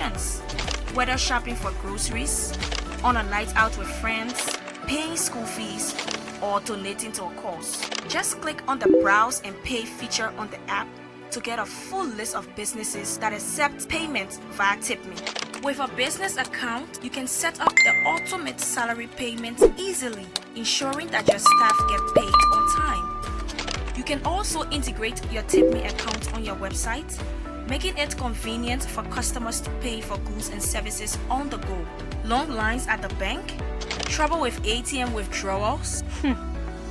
transactions. Whether shopping for groceries, on a night out with friends, paying school fees, or donating to a cause. Just click on the Browse and Pay feature on the app to get a full list of businesses that accept payments via TipMe. With a business account, you can set up the ultimate salary payment easily, ensuring that your staff get paid on time. You can also integrate your TipMe account on your website, making it convenient for customers to pay for goods and services on the go. Long lines at the bank? Trouble with ATM withdrawals?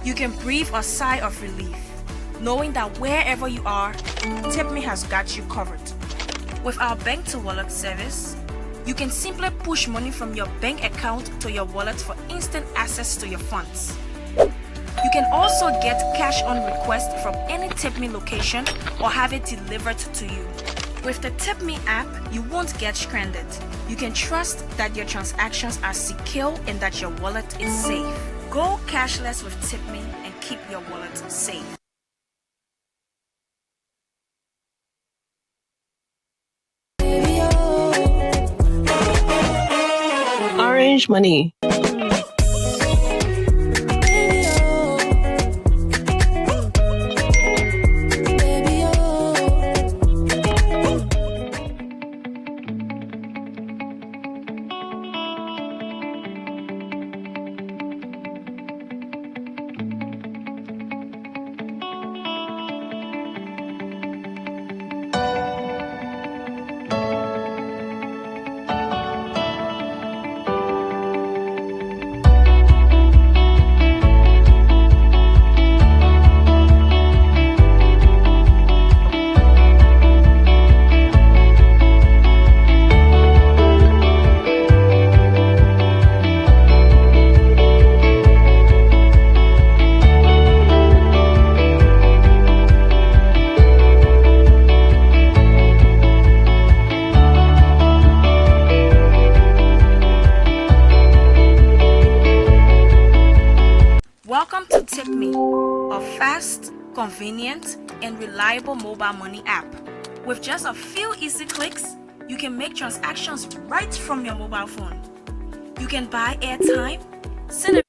You can breathe a sigh of relief, knowing that wherever you are, TipMe has got you covered. With our bank to wallet service, you can simply push money from your bank account to your wallet for instant access to your funds. You can also get cash on request from any TipMe location or have it delivered to you. With the TipMe app, you won't get stranded. You can trust that your transactions are secure and that your wallet is safe. Go cashless with TipMe and keep your wallet safe. Orange money. Welcome to TipMe, a fast, convenient, and reliable mobile money app. With just a few easy clicks, you can make transactions right from your mobile phone. You can buy airtime, send a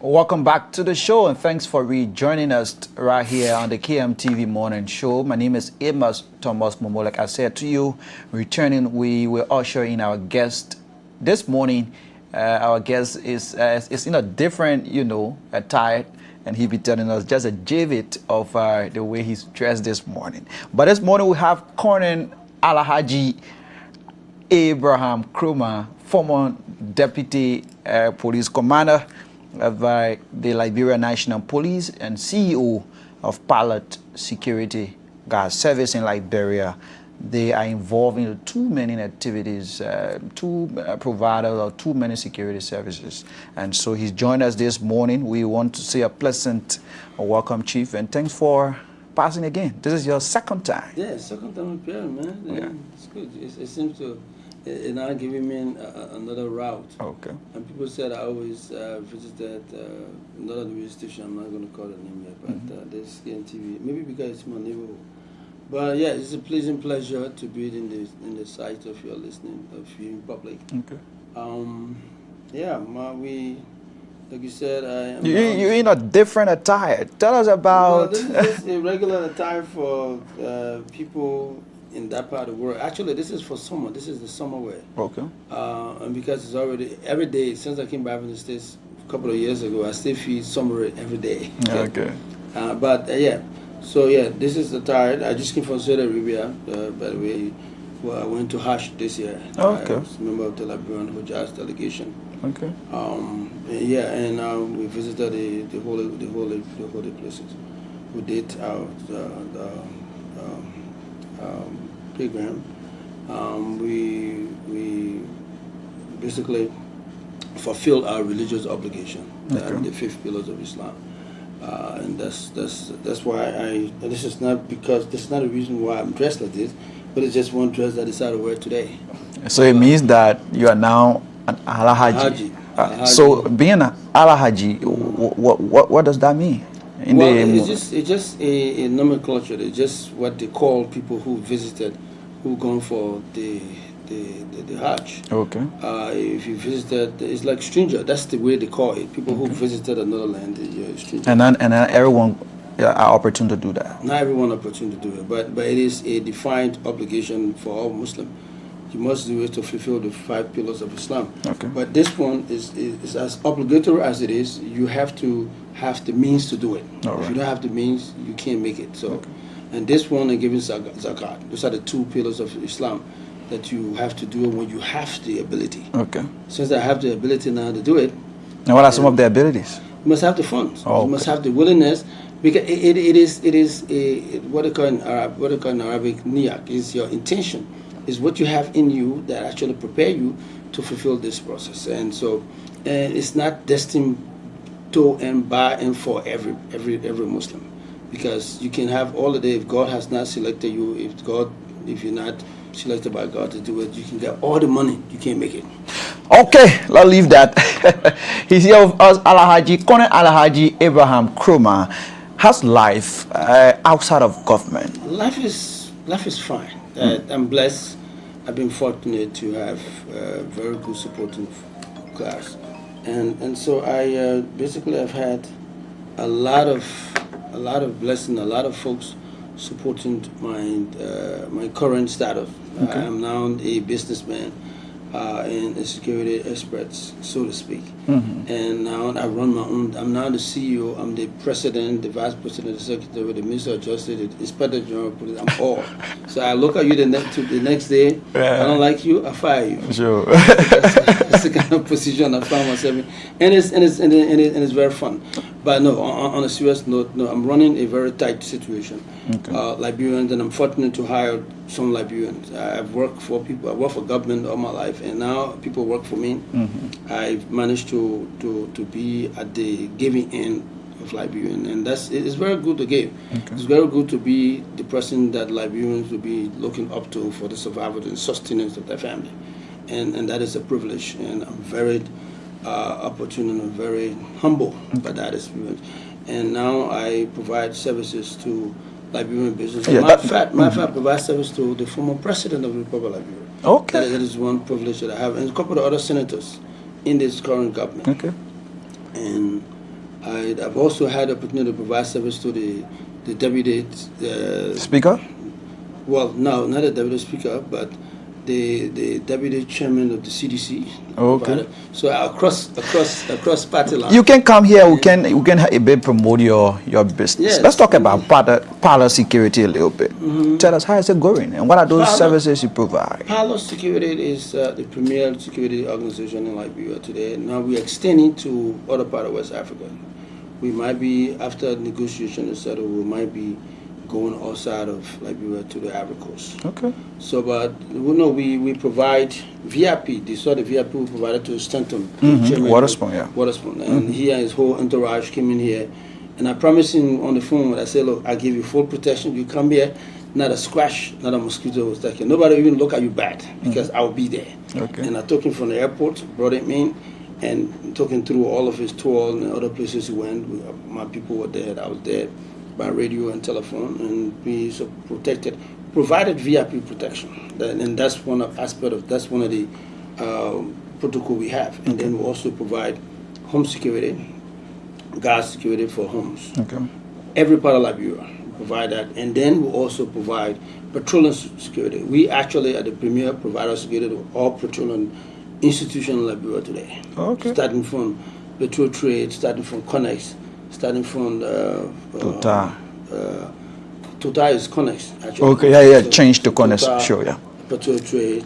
Welcome back to the show, and thanks for rejoining us right here on the KMTV Morning Show. My name is Amos Thomas Momo. Like I said to you, returning, we will usher in our guest this morning. Our guest is in a different, attire, and he'll be telling us just a jivit of the way he's dressed this morning. But this morning we have Colonel Alhaji Abraham Krumah, former Deputy Police Commander of the Liberia National Police and CEO of Pilot Security Guard Service in Liberia. They are involved in too many activities, two providers of too many security services. And so he's joined us this morning. We want to say a pleasant welcome, Chief, and thanks for passing again. This is your second time. Yeah, second time appearing, man. Yeah. It's good. It seems to now giving me another route. Okay. And people said I always visited another radio station. I'm not going to call the name yet, but this KMTV. Maybe because it's my neighborhood. But yeah, it's a pleasant pleasure to be in the sight of your listening, of viewing public. Okay. We, like you said, I am. You're in a different attire. Tell us about. Well, this is a regular attire for people in that part of the world. Actually, this is for summer. This is the summer wear. Okay. And because it's already every day since I came back from the States a couple of years ago, I still feel summer every day. Okay. So this is the attire. I just came from Saudi Arabia, by the way. Well, I went to Hajj this year. Okay. I was a member of the Liberian Hajj delegation. Okay. We visited the holy places. We did our program. We basically fulfilled our religious obligation, the 5 pillars of Islam. And that's why this is not a reason why I'm dressed like this, but it's just one dress that I decided to wear today. So it means that you are now an Alhaji. So being an Alhaji, what does that mean? It's just a nomenclature. It's just what they call people who visited who gone for the Hajj. Okay. If you visited, it's like stranger. That's the way they call it. People who visited another land, you're a stranger. And then everyone are opportune to do that. Not everyone opportunity to do it, but it is a defined obligation for all Muslim. You must do it to fulfill the 5 pillars of Islam. Okay. But this one is as obligatory as it is. You have to have the means to do it. All If right. you don't have the means, you can't make it. So, and this one and giving zakat. Those are the 2 pillars of Islam that you have to do it when you have the ability. Okay. Since I have the ability now to do it, And what are some of the abilities? you must have the funds. Oh, You must okay. have the willingness, because it is what they call in Arabic niyak is your intention, is what you have in you that actually prepare you to fulfill this process. And so, and it's not destined to and by and for every Muslim, because you can have all the day if God has not selected you, if you're not selected by God to do it, you can get all the money, you can't make it. Okay, let's leave that. He's here with us, Alhaji Colonel Alhaji Abraham Kroma. How's life outside of government? Life is fine. I'm blessed. I've been fortunate to have a very good supporting class, and so I basically have had a lot of blessing, a lot of folks supporting my current status. I am now a businessman and a security expert, so to speak. And now I run my own. I'm now the CEO. I'm the president, the vice president, the secretary, the minister of justice, the inspector general of police. I'm all. So I look at you the next day. I don't like you, I fire you. Sure. That's the kind of position I found myself in, and it's very fun. But no, on a serious note, no, I'm running a very tight situation. Liberians, and I'm fortunate to hire some Liberians. I've worked for people. I worked for government all my life, and now people work for me. I've managed to be at the giving end of Liberian, and it's very good to give. It's very good to be the person that Liberians will be looking up to for the survival and sustenance of their family, and that is a privilege. And I'm very opportune and I'm very humble by that experience. And now I provide services to Liberian business. Yeah, matter of fact, I provide service to the former president of the Republic of Liberia. Okay. That is one privilege that I have, and a couple of other senators in this current government. Okay. And I've also had the opportunity to provide service to the deputy Speaker? well, no, not the deputy speaker, but the deputy chairman of the CDC. Okay. So across party lines. You can come here. We can promote your business. Yes. Let's talk about parlor security a little bit. Tell us how is it going, and what are those services you provide? Parlor Security is the premier security organization in Liberia today. Now we're extending to other part of West Africa. We might be, after negotiation is settled, we might be going outside of Liberia to the Ivory Coast. Okay. So, but we provide VIP. The sort of VIP we provided to Stanton, Waterspoon, yeah. Waterspoon, and he and his whole entourage came in here, and I promised him on the phone. I said, "Look, I give you full protection. You come here, not a squash, not a mosquito will attack you. Nobody even look at you bad because I will be there." Okay. And I took him from the airport, brought him in, and took him through all of his tour and other places he went. My people were there. I was there by radio and telephone, and we so protected, provided VIP protection, and that's one of the protocol we have. And then we also provide home security, gas security for homes. Okay. Every part of Liberia we provide that, and then we also provide petroleum security. We actually are the premier provider of security to all petroleum institutions in Liberia today. Okay. Starting from petrol trade, starting from Connex, starting from Total. Total is Connex, actually. Okay, yeah, change to Connex, Total, sure, yeah. Petrol trade,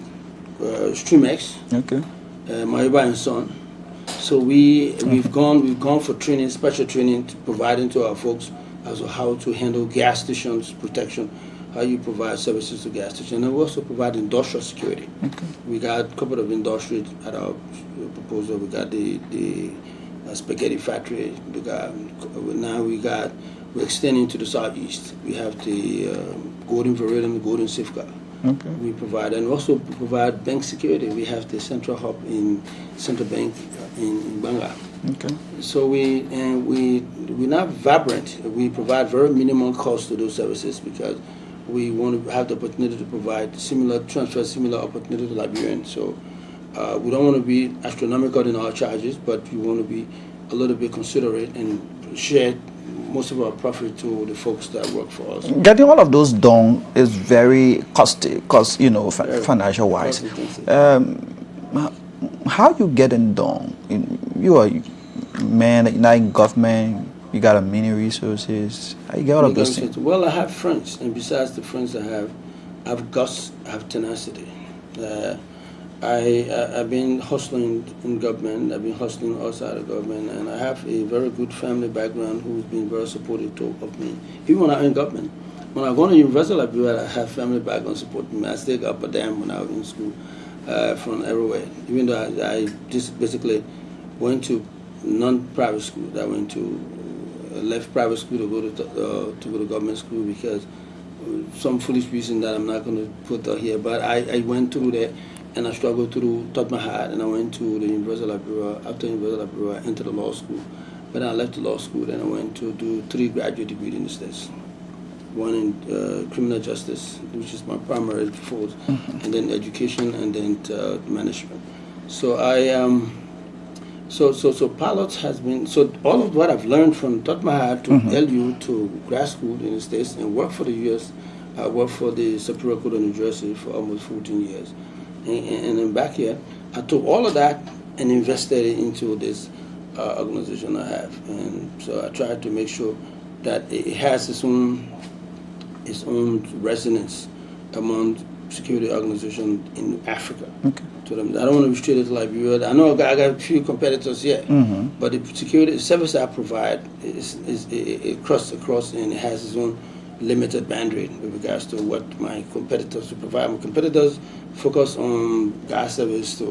Streamex, Okay. Mariba and Son. So we've gone for training, special training, providing to our folks as to how to handle gas stations protection, how you provide services to gas stations, and we also provide industrial security. Okay. We got a couple of industries at our proposal. We got the spaghetti factory. We're extending to the southeast. We have the Golden Veridian, Golden Safeguard. Okay. We provide, and also provide bank security. We have the central hub in Central Bank in Banga. Okay. So we're not vibrant. We provide very minimal cost to those services because we want to have the opportunity to provide similar opportunity to Liberians. So we don't want to be astronomical in our charges, but we want to be a little bit considerate and share most of our profit to the folks that work for us. Getting all of those done is very costly, financial wise. How you getting done? You are man in government. You got a many resources. How you get all of those things? Well, I have friends, and besides the friends I have guts, I have tenacity. I've been hustling in government, I've been hustling outside of government, and I have a very good family background who's been very supportive of me. Even when I'm in government. When I go to university, I have family background supporting me. I still got up a dam when I was in school from everywhere. Even though I just basically went to non-private school. I went to left private school to go to government school because some foolish reason that I'm not going to put out here. But I went through there. And I struggled through, taught my heart, and I went to the University of Liberia. After University of Liberia, I entered the law school. But then I left the law school, then I went to do 3 graduate degrees in the States. One in criminal justice, which is my primary force, and then education, and then management. So so pilots has been, so all of what I've learned from taught my heart to LU to grad school in the States and work for the U.S., I worked for the Superior Court of New Jersey for almost 14 years. And then back here, I took all of that and invested it into this organization I have. And so I tried to make sure that it has its own resonance among security organizations in Africa. Okay. To them. I don't want to restrict it to Liberia. I know I got a few competitors here, but the security service I provide is across and it has its own limited bandwidth with regards to what my competitors will provide. My competitors focus on gas service,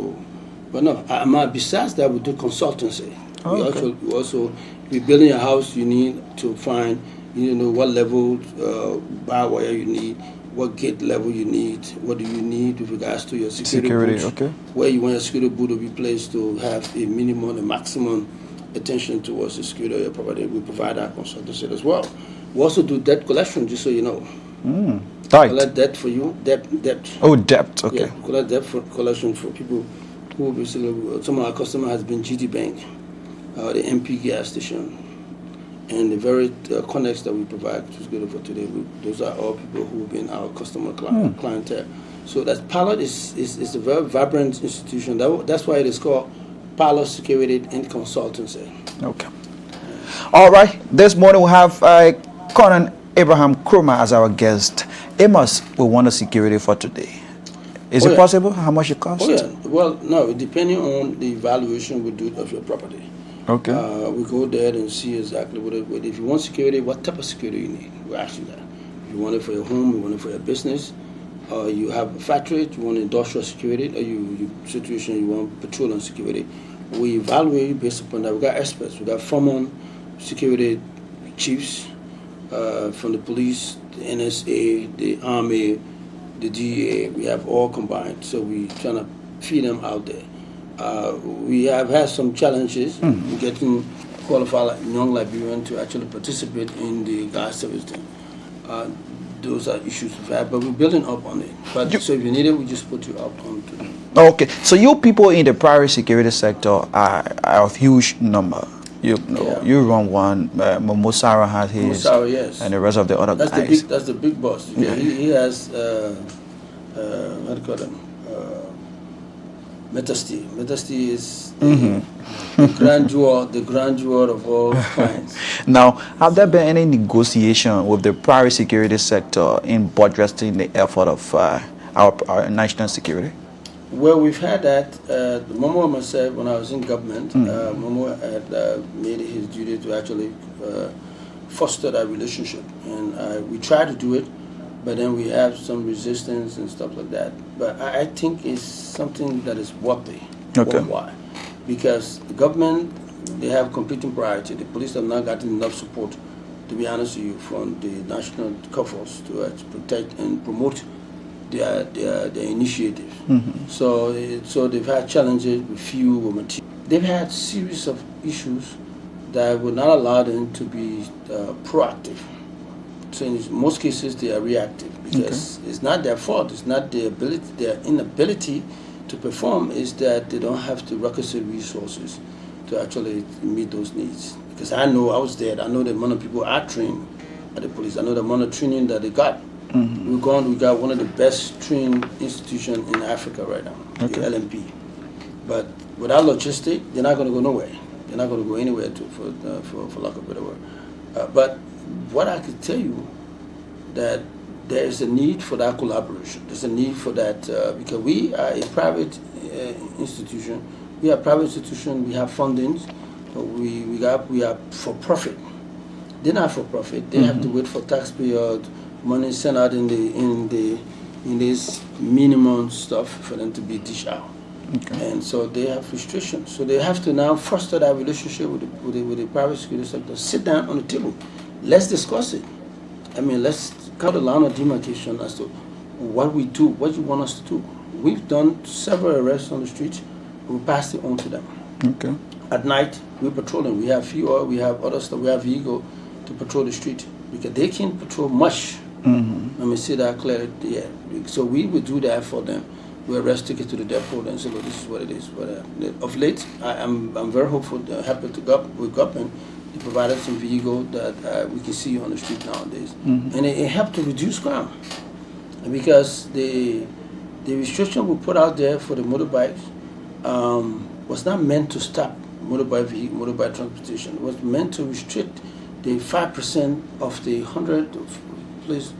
but no. Besides that, we do consultancy. We also building a house. You need to find, what level bar wire you need, what gate level you need, what do you need with regards to your security booth, okay. Where you want your security booth to be placed to have a minimum and maximum attention towards the security of your property. We provide that consultancy as well. We also do debt collection, just so you know. Right. Collect debt for you, debt. Oh, debt, okay. Yeah, collect debt for collection for people who basically, some of our customers has been GT Bank, the MP gas station, and the very connects that we provide, which is good for today. Those are all people who have been our customer clientele. So that Pilot is a very vibrant institution. That's why it is called Pilot Security and Consultancy. Okay. All right. This morning we have Conan Abraham Krumah as our guest. Amos will want the security for today. Is it possible? How much it costs? Oh yeah. Well, no, depending on the evaluation we do of your property. Okay. We go there and see exactly what if you want security, what type of security you need. We ask you that. If you want it for your home, you want it for your business, you have a factory, you want industrial security, or you situation you want petroleum security. We evaluate you based upon that. We got experts. We got former security chiefs from the police, the NSA, the Army, the DEA. We have all combined. So we trying to feed them out there. We have had some challenges in getting qualified young Liberians to actually participate in the gas service thing. Those are issues we've had, but we're building up on it. But so if you need it, we just put you up onto it. Okay, so you people in the private security sector are of huge number. You run one. Mosara has his, yes, and the rest of the other guys. That's the big boss. Yeah. He has what do you call them? Metasty. Metasty is the grand jewel of all clients. Now, have there been any negotiation with the private security sector in buttressing the effort of our national security? Well, we've had that. Momo and myself, when I was in government, Momo had made it his duty to actually foster that relationship. And we tried to do it, but then we have some resistance and stuff like that. But I think it's something that is worthy. Okay. Why? Because the government, they have competing priority. The police have not gotten enough support, to be honest with you, from the national coffers to protect and promote their initiatives. So they've had challenges with few material. They've had series of issues that would not allow them to be proactive So in most cases, they are reactive because it's not their fault. It's not their ability, their inability to perform. Is that they don't have the requisite resources to actually meet those needs. Because I know I was there. I know the amount of people I trained at the police. I know the amount of training that they got. We got one of the best trained institutions in Africa right now, the LMP. But without logistics, they're not going to go nowhere. They're not going to go anywhere for lack of a better word. But what I could tell you that there is a need for that collaboration. There's a need for that because we are a private institution. We are a private institution. We have fundings. We are for profit. They're not for profit. They have to wait for taxpayer money sent out in this minimum stuff for them to be dished out. And so they have frustration. So they have to now foster that relationship with the private security sector. Sit down on the table. Let's discuss it. I mean, let's cut a line of demarcation as to what we do, what you want us to do. We've done several arrests on the street. We passed it on to them. At night, we're patrolling. We have fuel, we have other stuff. We have vehicle to patrol the street because they can't patrol much. Let me see that clearly. Yeah. So we would do that for them. We arrest, take it to the depot, and say, "Look, this is what it is." But of late, I'm very hopeful. Happy to go with government. They provided some vehicle that we can see on the street nowadays, and it helped to reduce crime. Because the restriction we put out there for the motorbikes was not meant to stop motorbike transportation. It was meant to restrict the 5% of the 100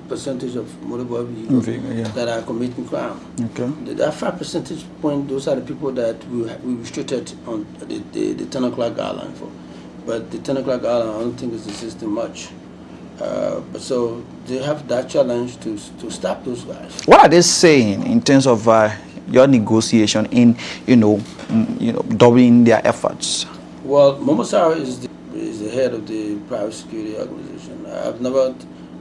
percentage of motorbike vehicles that are committing crime. That 5 percentage point, those are the people that we restricted on the 10 o'clock guideline for. But the 10 o'clock guideline, I don't think is assisting much. But so they have that challenge to stop those guys. What are they saying in terms of your negotiation in doubling their efforts? Well, Momosaro is the head of the private security organization. I've never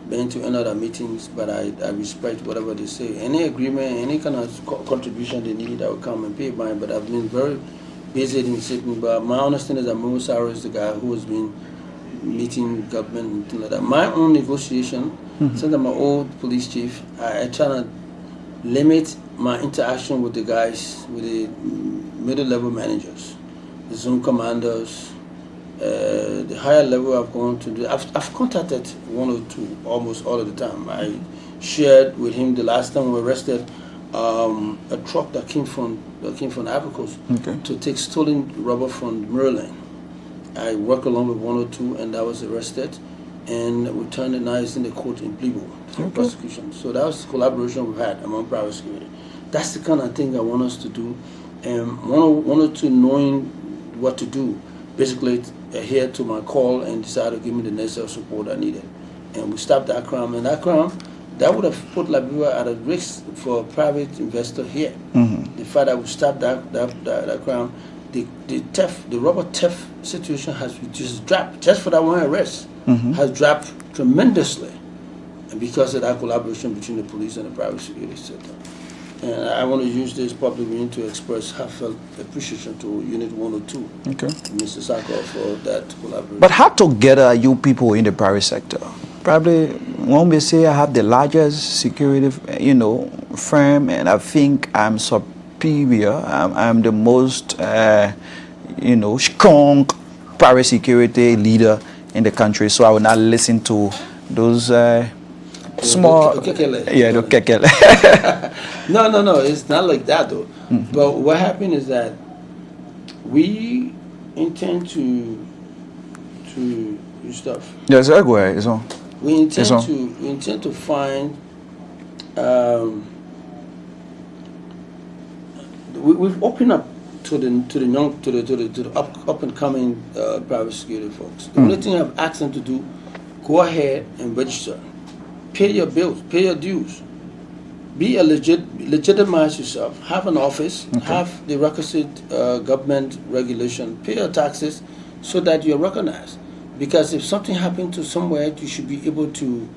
been to any other meetings, but I respect whatever they say. Any agreement, any kind of contribution they need, I will come and pay mine. But I've been very busy in sitting. But my understanding is that Momosaro is the guy who has been meeting government and things like that. My own negotiation, since I'm an old police chief, I try to limit my interaction with the guys, with the middle level managers, the zone commanders, the higher level I've gone to. I've contacted 102 almost all of the time. I shared with him the last time we arrested a truck that came from Ivory Coast to take stolen rubber from Maryland. I worked along with 102, and I was arrested, and we turned the knives in the court in Plebo for prosecution. So that was the collaboration we've had among private security. That's the kind of thing I want us to do, and 102 knowing what to do, basically adhere to my call and decided to give me the necessary support I needed. And we stopped that crime, and that crime, that would have put Liberia at a risk for a private investor here. The fact that we stopped that crime, the rubber theft situation has just dropped, just for that one arrest, has dropped tremendously, and because of that collaboration between the police and the private security sector. And I want to use this public meeting to express heartfelt appreciation to Unit 102, Mr. Sako, for that collaboration. But how together you people in the private sector? Probably one may say I have the largest security, firm, and I think I'm superior. I'm the most, strong private security leader in the country. So I will not listen to those small, the kekele. No, it's not like that though. But what happened is that we intend to do stuff. Yes, everywhere is on. We intend to find. We've opened up to the up and coming private security folks. The only thing I've asked them to do, go ahead and register, pay your bills, pay your dues, be a legitimize yourself, have an office, have the requisite government regulation, pay your taxes, so that you're recognized. Because if something happened to somewhere, you should be able to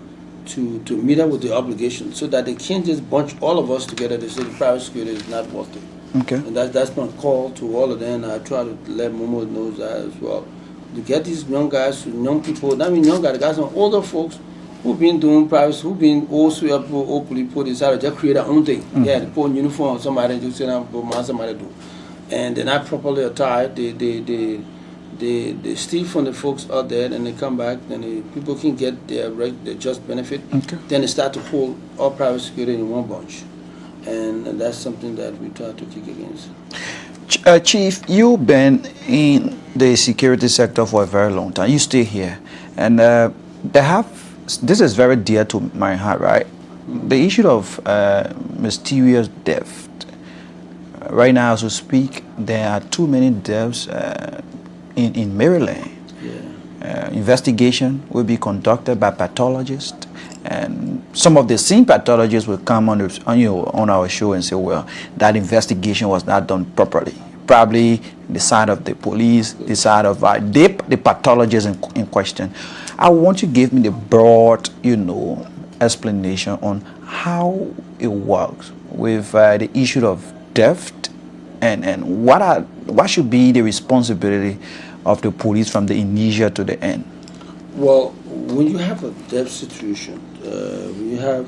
meet up with the obligation, so that they can't just bunch all of us together to say the private security is not worth it. And that's my call to all of them. I try to let Momo know that as well. To get these young guys, young people, I mean young guys, the guys and older folks, who been doing privacy, who been also up old police put decided just create their own thing. Yeah, they put uniform on somebody just say but somebody do. And they're not properly attired, they steal from the folks out there and they come back and the people can get their just benefit. Okay. Then they start to hold all private security in one bunch. And that's something that we try to kick against. Chief, you've been in the security sector for a very long time. You stay here, and this is very dear to my heart, right? The issue of mysterious death. Right now, as we speak, there are too many deaths in Maryland. Yeah. Investigation will be conducted by pathologists, and some of the scene pathologists will come on our show and say, well, that investigation was not done properly. Probably the side of the police, the side of the pathologist in question. I want you to give me the broad, explanation on how it works with the issue of death, and what should be the responsibility of the police from the initial to the end. Well, when you have a death situation, when you have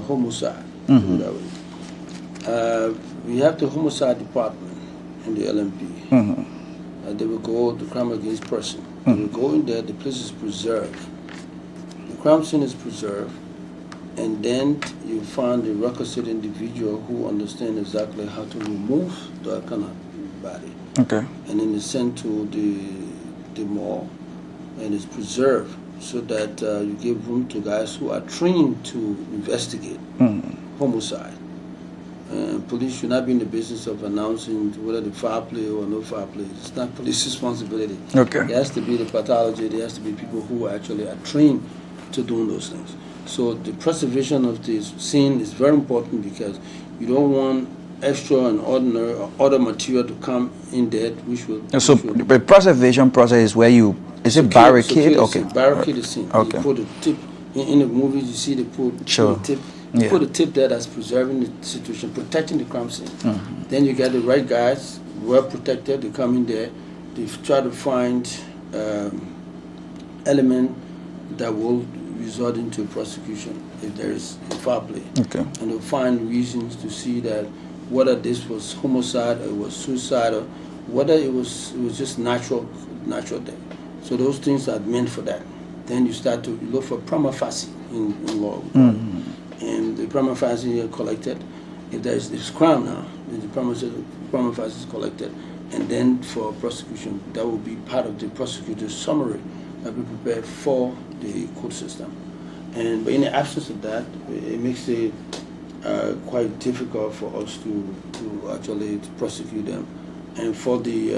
homicide, we have the homicide department in the LMP. They will go to crime against person. They will go in there, the place is preserved. The crime scene is preserved, and then you find the requisite individual who understands exactly how to remove the kind of body. Okay. And then it's sent to the morgue, and it's preserved so that you give room to guys who are trained to investigate homicide. Police should not be in the business of announcing whether the foul play or no foul play. It's not police responsibility. Okay. It has to be the pathology. There has to be people who actually are trained to doing those things. So the preservation of the scene is very important because you don't want extra and ordinary or other material to come in there, which will. So the preservation process is where you barricade? Okay. Barricade the scene. Okay. You put a tip in the movies. You see they put Sure. a tip. Yeah. Put a tip there that's preserving the situation, protecting the crime scene. Then you get the right guys, well protected. They come in there. They try to find element that will result into prosecution if there is a foul play. Okay. And they'll find reasons to see that whether this was homicide or it was suicide or whether it was just natural death. So those things are meant for that. Then you start to look for prima facie in law. And the prima facie are collected. If there's crime now, the prima facie is collected. And then for prosecution, that will be part of the prosecutor's summary that we prepare for the court system. But in the absence of that, it makes it quite difficult for us to actually prosecute them, and for the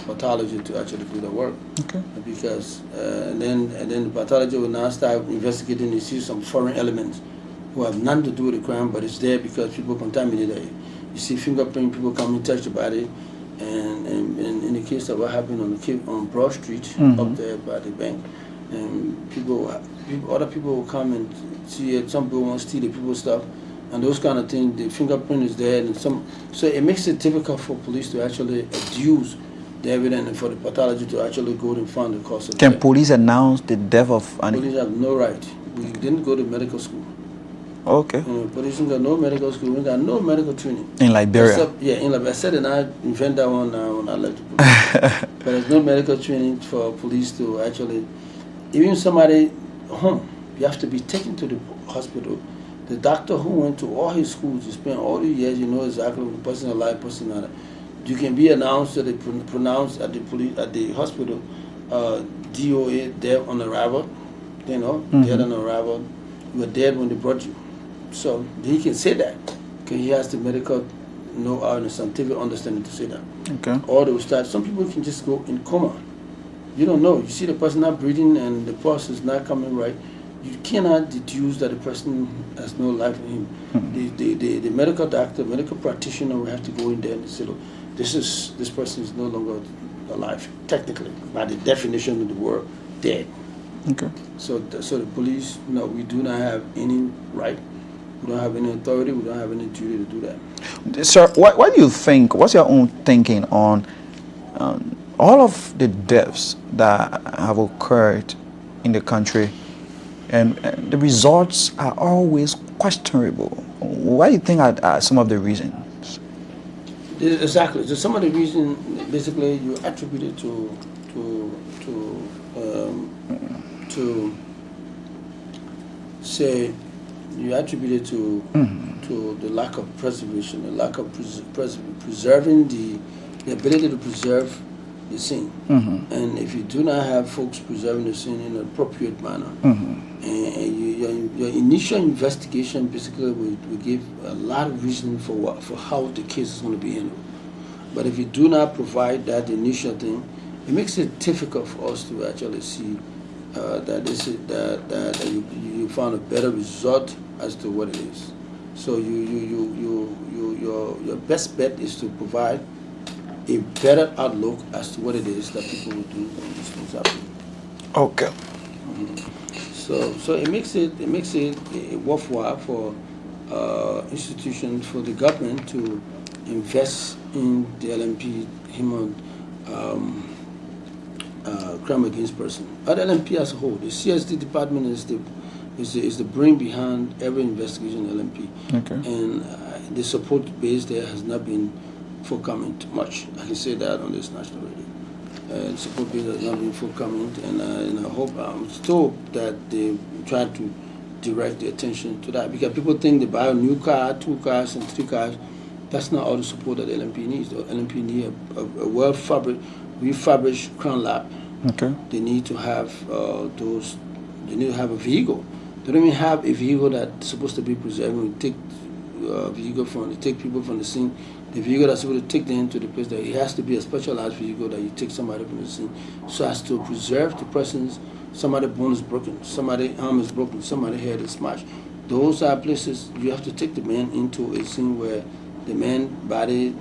pathology to actually do the work. Okay. Because and then the pathology will now start investigating and see some foreign elements who have nothing to do with the crime, but it's there because people contaminated it. You see fingerprint, people come and touch the body, and in the case of what happened on Broad Street up there by the bank, and other people will come and see it. Some people want to steal the people's stuff, and those kind of things. The fingerprint is there, and so it makes it difficult for police to actually adduce the evidence and for the pathology to actually go and find the cause of death. Can police announce the death of an... Police have no right. We didn't go to medical school. Okay. Police ain't got no medical school. We got no medical training. In Liberia? In Liberia. I said and I invent that one when I left the police. But there's no medical training for police to actually... Even somebody home, you have to be taken to the hospital. The doctor who went to all his schools, he spent all the years, you know exactly what the person is alive, person not. You can be announced that they pronounce at the hospital, DOA, dead on arrival, dead on arrival. You were dead when they brought you. So he can say that because he has the medical know-how and the scientific understanding to say that. Okay. Or they will start. Some people can just go in coma. You don't know. You see the person not breathing and the pulse is not coming right. You cannot deduce that the person has no life in him. The medical doctor, medical practitioner will have to go in there and say, look, this person is no longer alive, technically, by the definition of the word, dead. Okay. So the police, no, we do not have any right. We don't have any authority. We don't have any duty to do that. Sir, what do you think? What's your own thinking on all of the deaths that have occurred in the country and the results are always questionable. What do you think are some of the reasons? Exactly. So some of the reason, basically, you attribute it to say you attribute it to the lack of preservation, the lack of preserving the ability to preserve the scene. And if you do not have folks preserving the scene in an appropriate manner, and your initial investigation basically will give a lot of reason for how the case is going to be handled. But if you do not provide that initial thing, it makes it difficult for us to actually see that you found a better result as to what it is. So your best bet is to provide a better outlook as to what it is that people will do when these things happen. Okay. So it makes it worthwhile for institutions, for the government to invest in the LMP human crime against person. At LMP as a whole, the CSD department is the brain behind every investigation in LMP. Okay. And the support base there has not been forthcoming too much. I can say that on this national radio. The support base has not been forthcoming, and I hope, I'm still that they try to direct the attention to that, because people think they buy a new car, 2 cars, and 3 cars. That's not all the support that the LMP needs. The LMP need a refurbished Crown Lab. Okay. They need to have those. They need to have a vehicle. They don't even have a vehicle that's supposed to be preserved. We take take people from the scene. The vehicle that's supposed to take them to the place, that it has to be a specialized vehicle that you take somebody from the scene, so as to preserve the person's. Somebody's bone is broken, somebody's arm is broken, somebody's head is smashed. Those are places you have to take the man into a scene where the man's body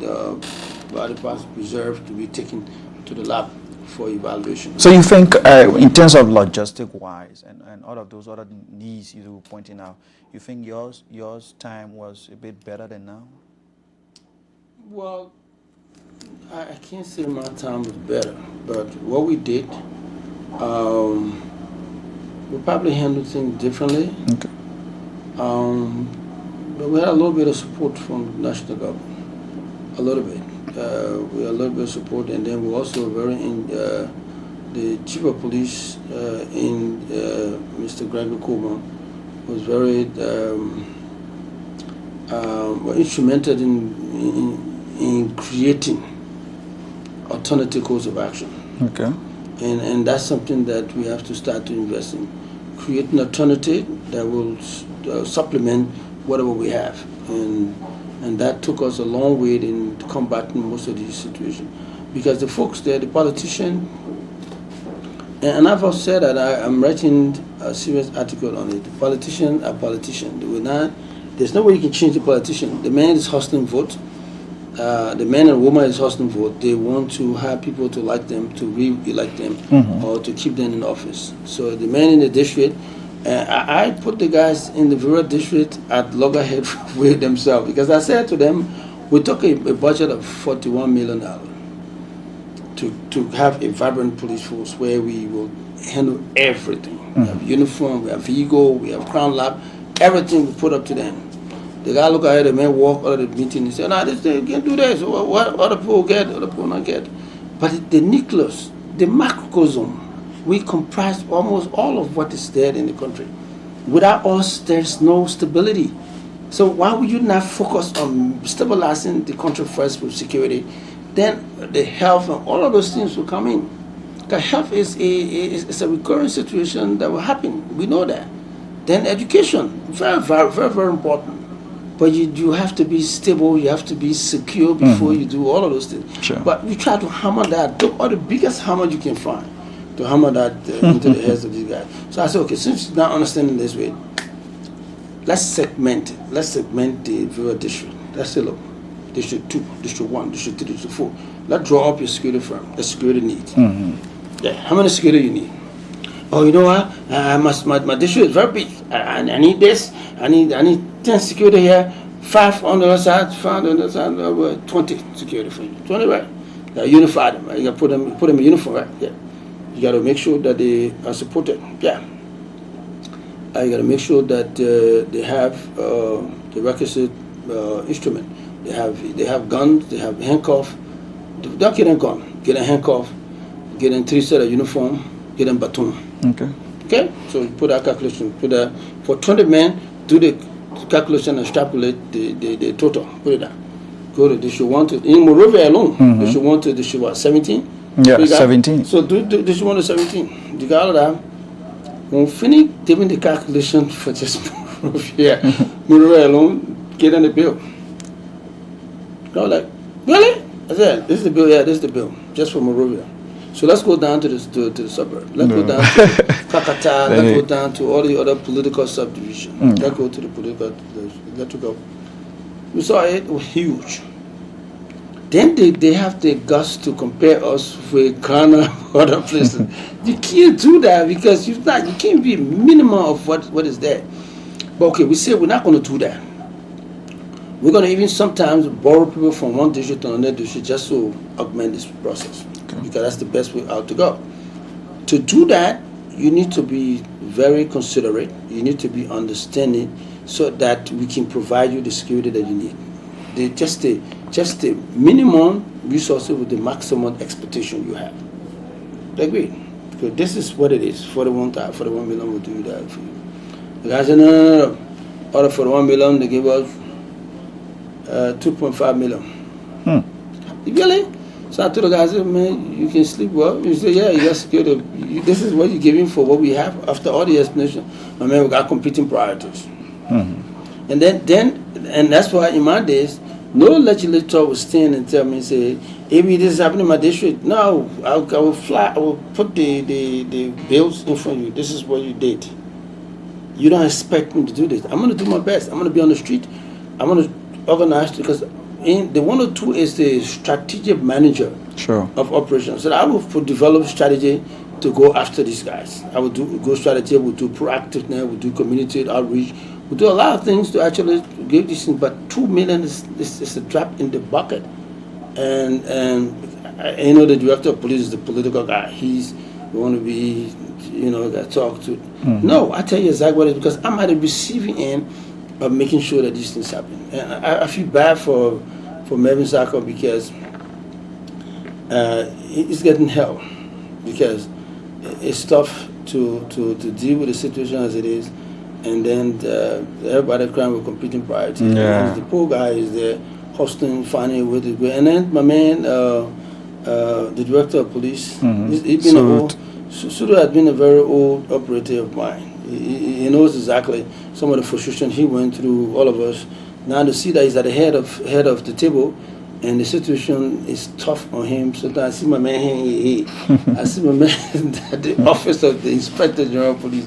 parts preserved to be taken to the lab for evaluation. So you think, in terms of logistic-wise and all of those other needs you were pointing out, you think yours time was a bit better than now? Well, I can't say my time was better, but what we did, we probably handled things differently. Okay. But we had a little bit of support from the national government, a little bit. We had a little bit of support, and then we also very the chief of police Mr. Gregory Coleman was very instrumental in creating alternative course of action. Okay. And that's something that we have to start to invest in, create an alternative that will supplement whatever we have, and that took us a long way in combating most of these situations, because the folks there, the politician, and I've also said that I'm writing a serious article on it. The politicians are politicians. There's no way you can change the politician. The man is hustling vote. The man and woman is hustling vote. They want to have people to like them, to re-elect them, or to keep them in office. So the man in the district, I put the guys in the rural district at loggerhead with themselves, because I said to them, we took a budget of $41 million to have a vibrant police force where we will handle everything. We have uniform, we have vehicle, we have Crown Lab, everything we put up to them. The guy look at the man walk out of the meeting and say, "No, this thing can't do this. What other people get, other people not get." But the nucleus, the macrocosm, we comprise almost all of what is there in the country. Without us, there's no stability. So why would you not focus on stabilizing the country first with security? Then the health and all of those things will come in. Because health is a recurring situation that will happen. We know that. Then education, very, very, very, very important. But you have to be stable, you have to be secure before you do all of those things. Sure. But we try to hammer that, all the biggest hammer you can find, to hammer that into the heads of these guys. So I said, okay, since you're not understanding this way, let's segment it. Let's segment the rural district. Let's say, look, District 2, District 1, District 3, District 4. Let's draw up your security firm, the security needs. Yeah, how many security you need? Oh, you know what? My district is very big. I need this. I need 10 security here, 5 on the other side, 5 on the other side, 20 security for you. 20, right? You gotta unify them, right? You gotta put them in uniform, right? Yeah. You gotta make sure that they are supported. Yeah. I got to make sure that they have the requisite instrument. They have guns. They have handcuff. Don't get a gun. Get a handcuff. Get in 3 set of uniform. Get a baton. Okay. Okay. So you put that calculation. Put that for 20 men. Do the calculation and extrapolate the total. Put it down. Go to they should want to in Monrovia alone. They should want to. They should what 17. Yeah, 17. So do they should want to 17. You got all that. When we finish giving the calculation for just Monrovia, Monrovia alone, get on the bill. I was like, really? I said, this is the bill. Yeah, this is the bill, just for Monrovia. So let's go down to the suburb. Let's go down to Kakata. Let's go down to all the other political subdivisions. Let's go to the political. Let's go. We saw it was huge. Then they have the guts to compare us with Ghana or other places. You can't do that because you can't be a minimum of what is there. But okay, we say we're not going to do that. We're going to even sometimes borrow people from one district to another district just to augment this process. Okay. Because that's the best way out to go. To do that, you need to be very considerate. You need to be understanding so that we can provide you the security that you need. Just the minimum resources with the maximum expectation you have. Agree? Because this is what it is. 41 million will do that for you. The guys said, no. Out of 41 million, they give us 2.5 million. Really? So I told the guys, man, you can sleep well. He said, yeah, you got security. This is what you're giving for what we have. After all the explanation, I mean, we got competing priorities. And then that's why in my days, no legislator will stand and tell me, say, if this is happening in my district, no, I will put the bills in front of you. This is what you did. You don't expect me to do this. I'm going to do my best. I'm going to be on the street. I'm going to organize because the 102 is the strategic manager of operations. So I will develop strategy to go after these guys. I will go strategy, we'll do proactiveness, we'll do community outreach. We do a lot of things to actually give these things, but 2 million is a drop in the bucket. And the director of police is the political guy. He's going to be, got talked to. No, I tell you exactly what it is because I'm at the receiving end of making sure that these things happen. And I feel bad for Melvin Sacco because he's getting hell because it's tough to deal with the situation as it is. And then everybody crying with competing priorities. Yeah. The poor guy is there hustling, finding a way to go. And then my man, the director of police, he's been old. Sudo has been a very old operator of mine. He knows exactly some of the frustration he went through. All of us now to see that he's at the head of the table, and the situation is tough on him. Sometimes I see my man I see my man at the office of the Inspector General of Police.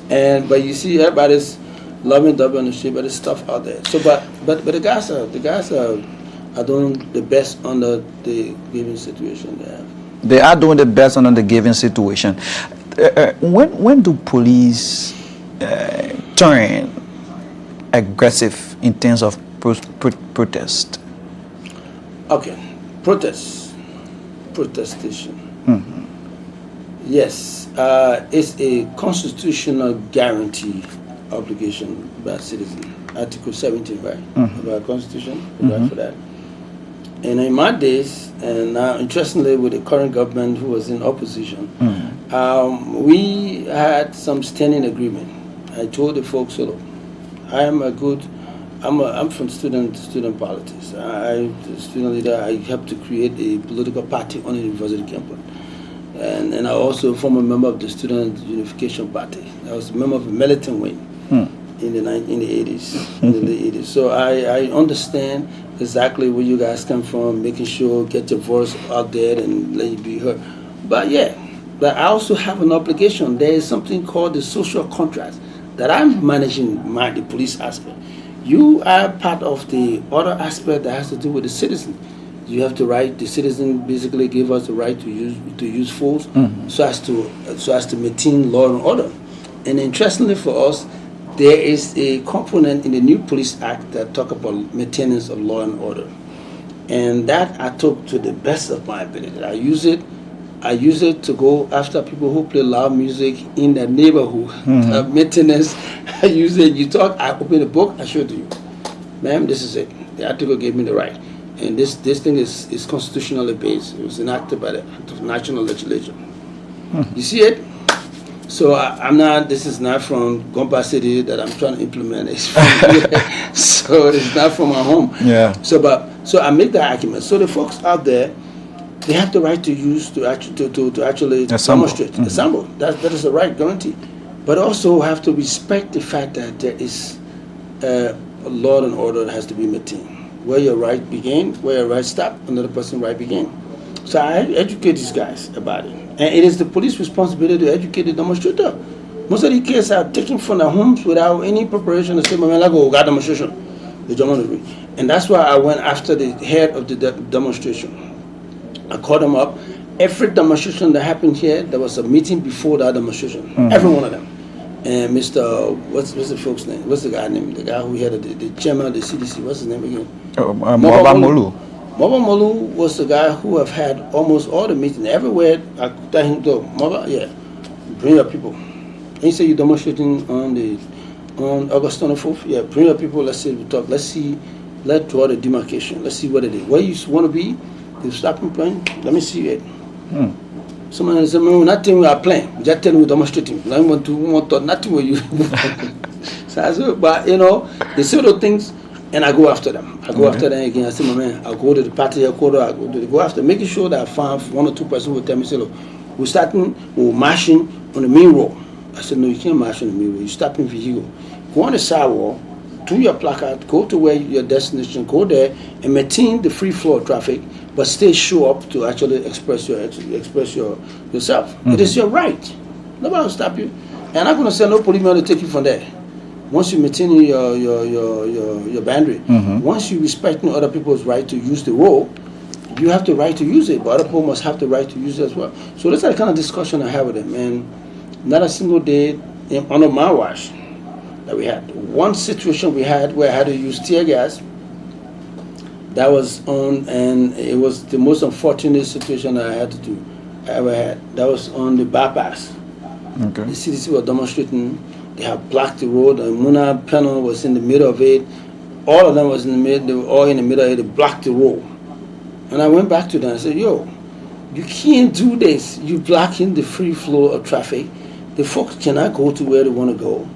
But you see, everybody's loving double on the street, but it's tough out there. So, but the guys are doing the best under the given situation they have. They are doing the best under the given situation. When do police turn aggressive in terms of protest? Okay, protestation. Yes, it's a constitutional guarantee obligation by citizen. Article 17, right? Of our Constitution, right for that. And in my days, and now interestingly with the current government who was in opposition, we had some standing agreement. I told the folks, look, I'm from student politics. I'm a student leader. I helped to create a political party on the university campus. And I also former member of the Student Unification Party. I was a member of a militant wing in the 80s, in the late 80s. So I understand exactly where you guys come from, making sure get your voice out there and let you be heard. But I also have an obligation. There is something called the social contract that I'm managing the police aspect. You are part of the other aspect that has to do with the citizen. You have the right. The citizen basically gave us the right to use force, so as to maintain law and order. And interestingly for us, there is a component in the new Police Act that talk about maintenance of law and order, and that I took to the best of my ability. I use it I use it to go after people who play loud music in the neighborhood. Maintenance, I use it. You talk, I open the book, I show it to you. Ma'am, this is it. The article gave me the right. And this thing is constitutionally based. It was enacted by the Act of National Legislature. You see it? So I'm not, this is not from Gompa City that I'm trying to implement. It's from here. So it's not from my home. Yeah. So I make that argument. So the folks out there, they have the right to use, to actually demonstrate, assemble. That is a right, guarantee. But also have to respect the fact that there is a law and order that has to be maintained. Where your right begin, where your right stop, another person's right begin. So I educate these guys about it. And it is the police responsibility to educate the demonstrator. Most of the cases are taken from their homes without any preparation. They say, "Man, I go got demonstration." And that's why I went after the head of the demonstration. I called them up. Every demonstration that happened here, there was a meeting before that demonstration. Every one of them. And Mr. What's the folks name? What's the guy name? The guy who had the chairman of the CDC. What's his name again? Moba Molu. Moba Molu was the guy who have had almost all the meetings everywhere. I could tell him to Moba, yeah, bring your people. And he said, "You demonstrating on August 24th? Yeah, bring your people. Let's say we talk. Let's draw the demarcation. Let's see what it is. Where you want to be? You stop and playing. Let me see it." Someone said, "Man, nothing we are playing. We just tell you we're demonstrating. We want to nothing with you." So I said, but you know, they say those things. And I go after them. I go after them again. I say, "My man, I'll go to the party headquarters. I go after, making sure that I find one or two persons who will tell me, say, look, we're marching on the main road." I said, "No, you can't march on the main road. You stop in vehicle. Go on the sidewalk, do your placard, go to where your destination, go there, and maintain the free flow of traffic, but still show up to actually express yourself. It is your right. Nobody will stop you. And I'm not going to send no policeman to take you from there. Once you maintain your boundary, once you respect other people's right to use the road, you have the right to use it, but other people must have the right to use it as well." So that's the kind of discussion I have with them. And not a single day under my watch that we had. One situation we had where I had to use tear gas. That was on, and it was the most unfortunate situation I ever had. That was on the bypass. Okay. The CDC was demonstrating. They have blocked the road. The Muna panel was in the middle of it. All of them was in the middle. They were all in the middle of it. They blocked the road. And I went back to them and said, "Yo, you can't do this. You're blocking the free flow of traffic. The folks cannot go to where they want to go.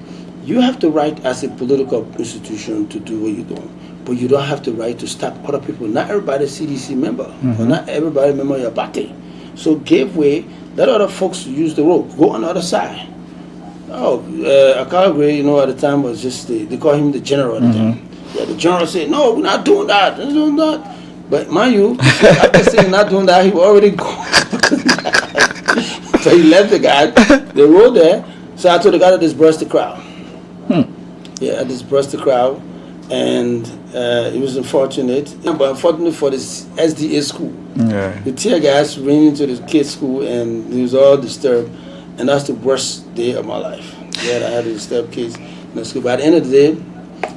You have the right as a political institution to do what you're doing. But you don't have the right to stop other people. Not everybody CDC member. Or not everybody member of your party. So give way. Let other folks use the road. Go on the other side." Akagwe, at the time was just, they call him the general at the time. Yeah, the general said, "No, we're not doing that. We're not doing that." But mind you, after saying not doing that, he was already gone. So he left the guy, the road there. So I told the guy to disperse the crowd. Yeah, I dispersed the crowd. And it was unfortunate. But unfortunately for this SDA school, the tear gas ran into the kids' school and it was all disturbed. And that's the worst day of my life. Yeah, I had to disturb kids in the school. But at the end of the day,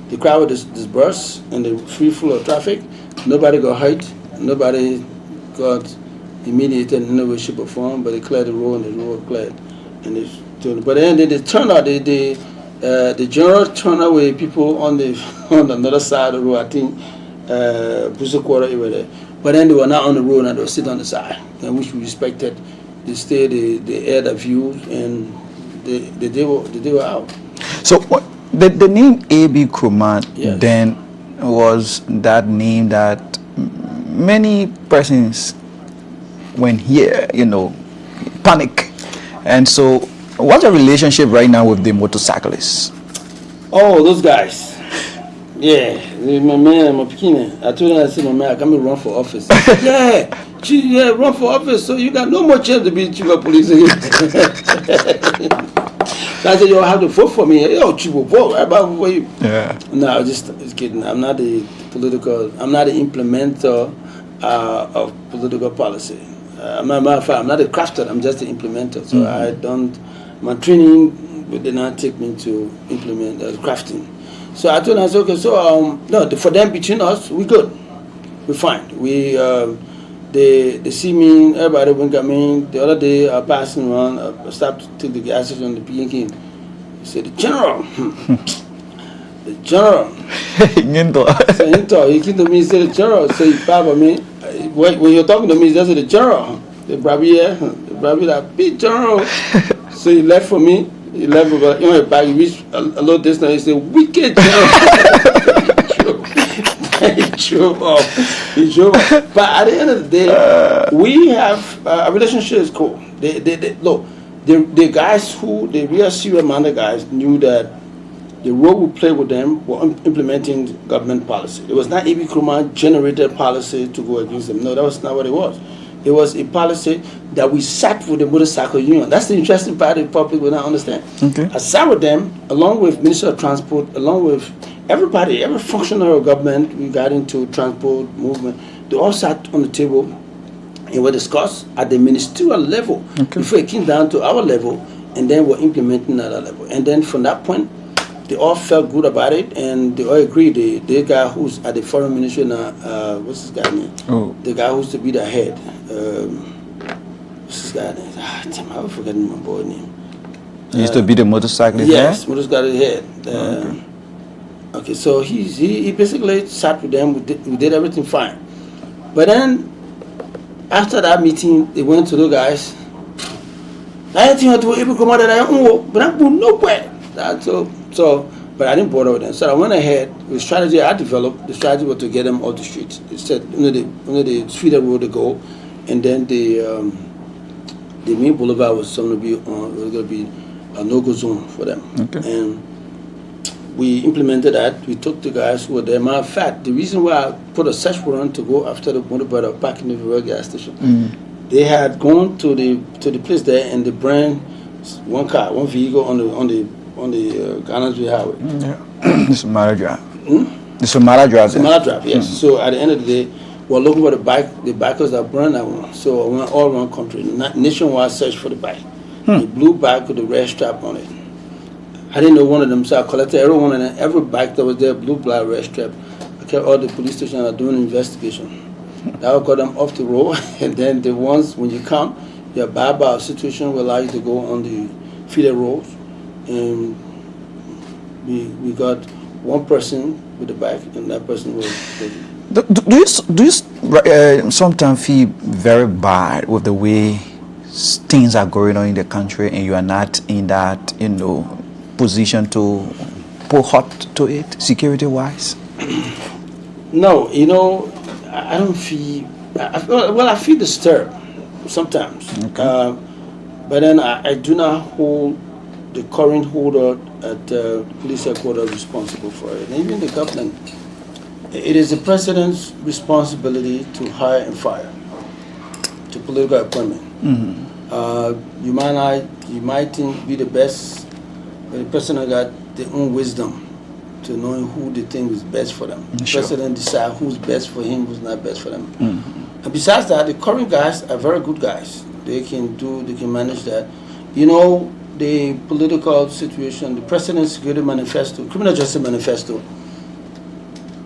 the crowd was dispersed and the free flow of traffic. Nobody got hurt. Nobody got humiliated in any way, shape, or form. But they cleared the road and the road cleared. But then they turned out, the general turned away people on another side of the road. I think Busukora area there. But then they were not on the road and they were sitting on the side, and which we respected. They stayed, they aired the view, and they were out. So the name A.B. Nkrumah Yes. then was that name that many persons, when here, panic. And so, what's your relationship right now with the motorcyclists? Oh, those guys. Yeah, my man, my bikini. I told him, I said, "My man, I come and run for office." Yeah, run for office, so you got no more chance to be chief of police again. So I said, "You have to vote for me." "Yo, chief, vote. I vote for you." Yeah. No, just kidding. I'm not the implementer of political policy. I'm not a crafter. I'm just the implementer. So my training did not take me to implement crafting. So I told him, I said, "Okay, so no, for them between us, we good, we're fine. they see me, everybody wink at me. The other day, I passing around, I stopped to take the gas station on the P&K. He said, the general. The general. So he came to me and said, the general. So he Papa me. When you're talking to me, he said, the general. The Brabi that big general. So he left for me. He left for me. Back, he reached a little distance. He said, wicked general. He drove off. But at the end of the day, we have a relationship is cool. Look, the guys who, the real serious-minded guys knew that the role we played with them were implementing government policy. It was not Ibi Krumah generated policy to go against them. No, that was not what it was. It was a policy that we sat with the motorcycle union. That's the interesting part the public will not understand. Okay. I sat with them, along with Minister of Transport, along with everybody, every functional of government regarding to transport movement. They all sat on the table and were discussed at the ministerial level before it came down to our level, and then we're implementing at our level. And then from that point, they all felt good about it, and they all agreed. The guy who's at the foreign ministry now, what's this guy name? Oh. The guy who's to be the head. What's this guy name? Damn, I was forgetting my boy name. He used to be the motorcyclist. Yes, motorcyclist head. Okay, so he basically sat with them. We did everything fine. But then, after that meeting, they went to the guys. I think I was able to come out of that, but I'm nowhere. So, but I didn't bother with them. So I went ahead with strategy I developed. The strategy was to get them off the streets. It said, the street road to go, and then the main boulevard was going to be a no-go zone for them. Okay. And we implemented that. We took the guys who were there. Matter of fact, the reason why I put a search warrant to go after the motorbike back in the River gas station, they had gone to the place there and they burned one vehicle on the Ghana's Highway. Yeah. The Somali Drive. The Somali Drive. Somali Drive, yes. So at the end of the day, we're looking for the bikers that burned that one. So I went all around the country, nationwide search for the bike. The blue bike with the red strap on it. I didn't know one of them, so I collected every bike that was there, blue, black, red strap. I kept all the police stations are doing an investigation. That got them off the road, and then the ones, when you come, your bad situation will allow you to go on the feeder roads. And we got one person with the bike, and that person was. Do you sometimes feel very bad with the way things are going on in the country, and you are not in that, position to put hot to it, security-wise? No, I don't feel. I feel disturbed sometimes. Okay. But then I do not hold the current holder at police headquarters responsible for it, and even the government. It is the president's responsibility to hire and fire to political appointment. Mm-hmm. You might think be the best, but the president got their own wisdom to knowing who they think is best for them. The president decide who's best for him, who's not best for them. Mm-hmm. And besides that, the current guys are very good guys. They can manage that. The political situation, the president's security manifesto, criminal justice manifesto,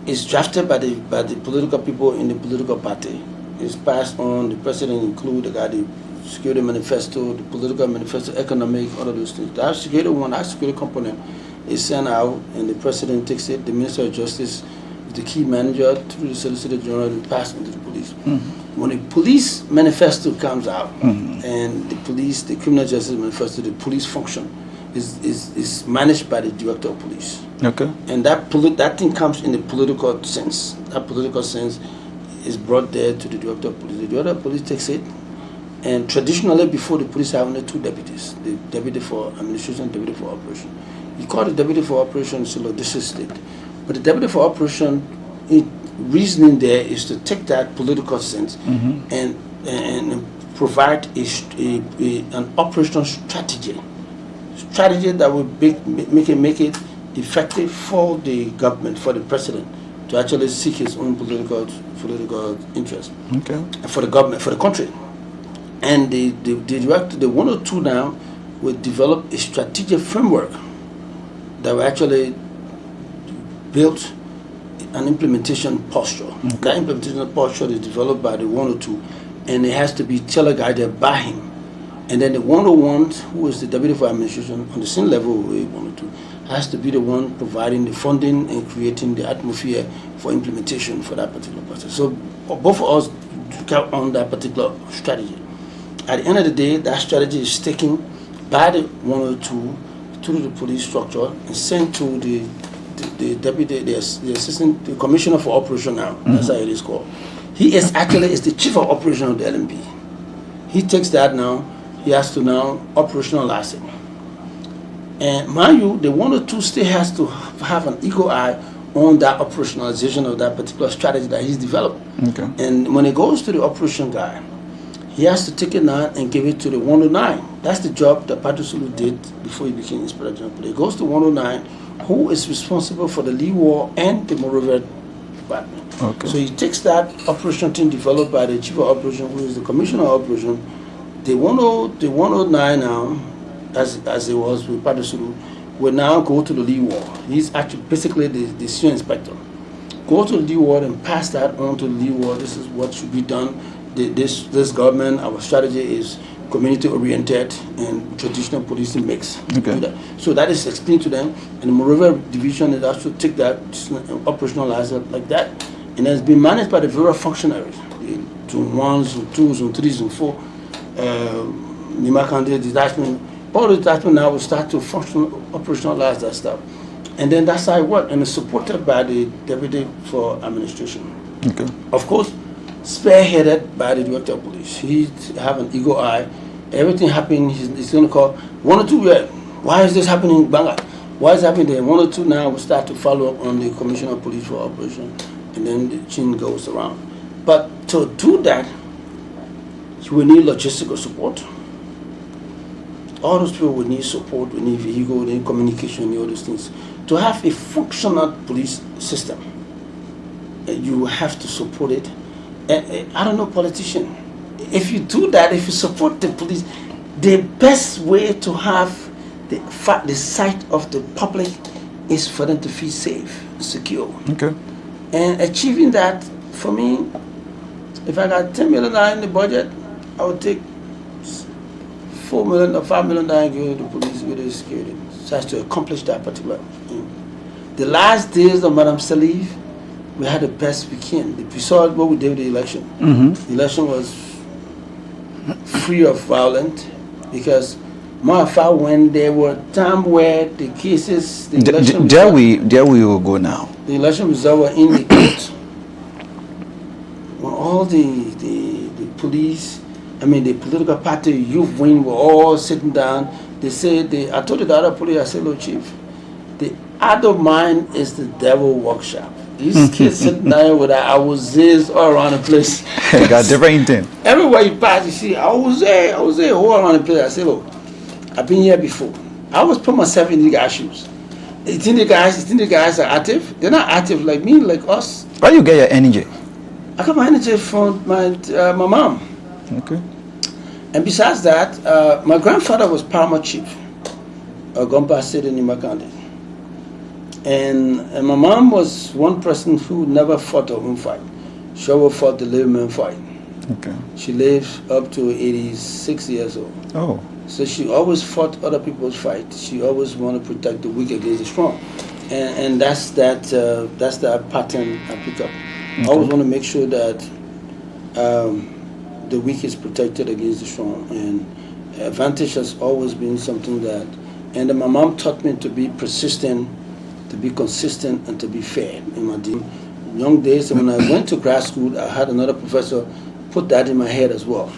is drafted by the political people in the political party. It's passed on. The president include the security manifesto, the political manifesto, economic, all of those things. That security component is sent out, and the president takes it. The Minister of Justice is the key manager through the Solicitor General and pass on to the police. Mm-hmm. When the police manifesto comes out, and the criminal justice manifesto, the police function is managed by the director of police. Okay. And that thing comes in the political sense. That political sense is brought there to the director of police. The director of police takes it, and traditionally before the police have only two deputies: the deputy for administration, deputy for operation. You call the deputy for operation and say, look, this is it. But the deputy for operation, reasoning there is to take that political sense and provide an operational strategy that will make it effective for the government, for the president, to actually seek his own political interest. Okay. For the government, for the country. And the director, the 102 now, will develop a strategic framework that will actually build an implementation posture. Okay. That implementation posture is developed by the 102, and it has to be teleguided by him. And then the 101, who is the Deputy for Administration on the same level with 102, has to be the one providing the funding and creating the atmosphere for implementation for that particular process. So both of us count on that particular strategy. At the end of the day, that strategy is taken by the 102 through the police structure and sent to the deputy, the assistant, the commissioner for operation now. That's how it is called. He is actually the chief of operation of the LMP. He takes that now. He has to now operationalize it. And mind you, the 102 still has to have an eagle eye on that operationalization of that particular strategy that he's developed. Okay. And when it goes to the operation guy, he has to take it now and give it to the 109. That's the job that Patu Sulu did before he became Inspector General. It goes to 109, who is responsible for the Lee War and the Monrovia department. Okay. So he takes that operation team developed by the chief of operation, who is the commissioner of operation. The 109 now, as it was with Patu Sulu, will now go to the Lee War. He's actually basically the senior inspector. Go to the Lee War and pass that on to the Lee War. This is what should be done. This government, our strategy is community-oriented and traditional policing mix. Okay. So that is explained to them, and the Monrovia division is also take that, operationalize it like that, and it's been managed by the various functionaries, the Zone 1, Zone 2, Zone 3, Zone 4, Nima County detachment. All the detachment now will start to operationalize that stuff, and then that's how it works, and it's supported by the Deputy for Administration. Okay. Of course, spearheaded by the Director of Police. He have an eagle eye. Everything happening, he's going to call 102. Why is this happening in Banga? Why is it happening there? 102 now will start to follow up on the Commissioner of Police for operation, and then the chain goes around. But to do that, you will need logistical support. All those people will need support, we need vehicle, we need communication, we need all those things. To have a functional police system, you have to support it. I don't know, politician. If you do that, if you support the police, the best way to have the sight of the public is for them to feel safe, secure. Okay. And achieving that, for me, if I got 10 million in the budget, I would take 4 million or 5 million and give the police, give the security, so as to accomplish that particular thing. The last days of Madam Salif, we had the best we can. We saw what we did with the election. The election was free of violence, because matter of fact, when there were times where the cases, the election there we will go now. The election results were in the court. When all the police, the political party, youth wing were all sitting down, they said, I told the other police, I said, look, Chief, the adult mind is the devil workshop. These kids sitting there with our awuzes all around the place. Got different intent. Everywhere you pass, you see, I was there all around the place. I said, look, I've been here before. I always put myself in the guys' shoes. You think the guys are active? They're not active like me, like us. Where you get your energy? I got my energy from my mom. Okay. And besides that, my grandfather was paramount chief of Gompa State in Nima County. And my mom was one person who never fought her own fight. She always fought the living man fight. Okay. She lived up to 86 years old. Oh. So she always fought other people's fight. She always wanted to protect the weak against the strong. And that's that pattern I pick up. Okay. I always want to make sure that the weak is protected against the strong. And advantage has always been something that, and then my mom taught me to be persistent, to be consistent, and to be fair in my young days. And when I went to grad school, I had another professor put that in my head as well.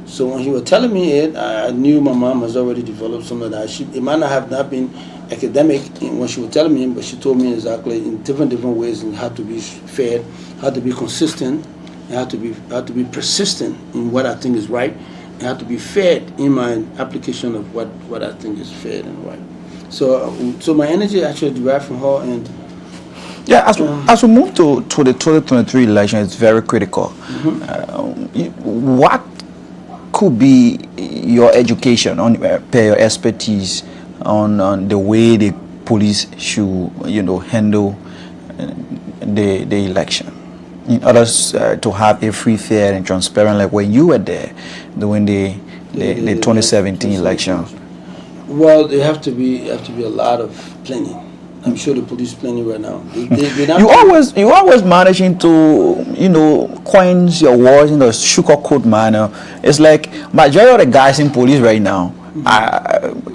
So when he was telling me it, I knew my mom has already developed some of that. It might not have not been academic when she was telling me, but she told me exactly in different ways, and how to be fair, how to be consistent, and how to be persistent in what I think is right, and how to be fair in my application of what I think is fair and right. So my energy actually derived from her. And yeah, as we move to the 2023 election, it's very critical. What could be your education on your expertise on the way the police should handle the election, in order to have a free, fair, and transparent, like when you were there during the 2017 election? Well, there have to be a lot of planning. I'm sure the police planning right now. You always managing to coin your words in a sugarcoat manner. It's like majority of the guys in police right now